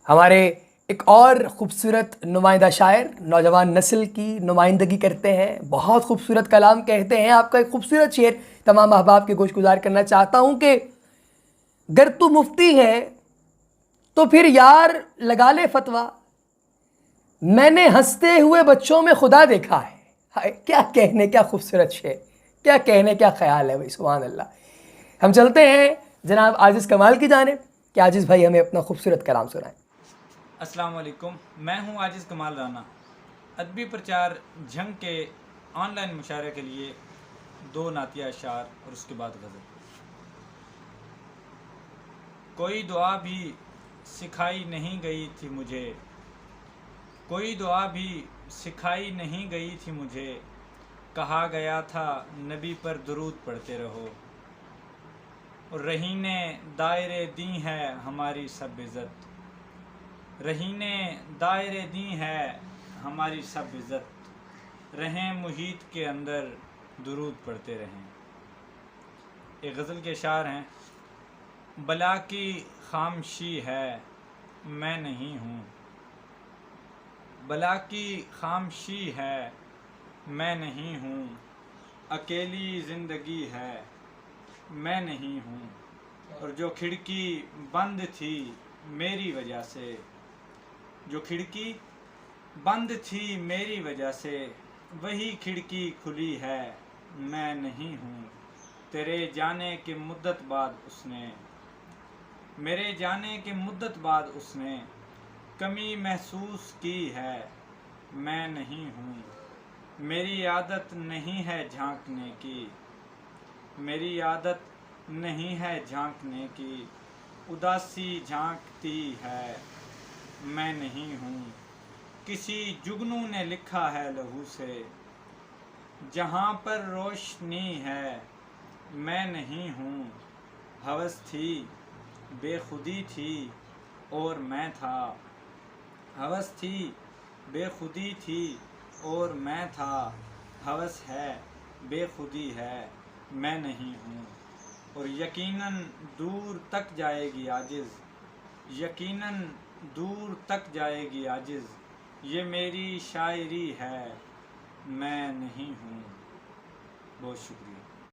ہمارے ایک اور خوبصورت نمائندہ شاعر نوجوان نسل کی نمائندگی کرتے ہیں، بہت خوبصورت کلام کہتے ہیں. آپ کا ایک خوبصورت شعر تمام احباب کے گوش گزار کرنا چاہتا ہوں کہ گر تو مفتی ہے تو پھر یار لگا لے فتویٰ، میں نے ہنستے ہوئے بچوں میں خدا دیکھا ہے. ہائے کیا کہنے، کیا خوبصورت شعر، کیا کہنے، کیا خیال ہے بھائی، سبحان اللہ. ہم چلتے ہیں جناب عاجز کمال کی جانب کہ عاجز بھائی ہمیں اپنا خوبصورت کلام سنائیں. السلام علیکم، میں ہوں عاجز کمال رانا. ادبی پرچار جھنگ کے آن لائن مشاعرے کے لیے 2 نعتیہ اشعار اور اس کے بعد غزل. کوئی دعا بھی سکھائی نہیں گئی تھی مجھے، کوئی دعا بھی سکھائی نہیں گئی تھی مجھے، کہا گیا تھا نبی پر درود پڑھتے رہو. اور رہین دائرے دی ہے ہماری سب عزت، رہین دائرے دی ہے ہماری سب عزت، رہیں محیط کے اندر درود پڑھتے رہیں. ایک غزل کے اشعار ہیں. بلا کی خامشی ہے میں نہیں ہوں، بلا کی خامشی ہے میں نہیں ہوں، اکیلی زندگی ہے میں نہیں ہوں. اور جو کھڑکی بند تھی میری وجہ سے، جو کھڑکی بند تھی میری وجہ سے، وہی کھڑکی کھلی ہے میں نہیں ہوں. تیرے جانے کے مدت بعد اس نے، میرے جانے کے مدت بعد اس نے کمی محسوس کی ہے میں نہیں ہوں. میری عادت نہیں ہے جھانکنے کی، میری عادت نہیں ہے جھانکنے کی، اداسی جھانکتی ہے میں نہیں ہوں. کسی جگنو نے لکھا ہے لہو سے، جہاں پر روشنی ہے میں نہیں ہوں. ہوس تھی بے خودی تھی اور میں تھا، ہوس تھی بے خودی تھی اور میں تھا، ہوس ہے بے خودی ہے میں نہیں ہوں. اور یقیناً دور تک جائے گی عاجز، یقیناً دور تک جائے گی عاجز، یہ میری شاعری ہے میں نہیں ہوں. بہت شکریہ.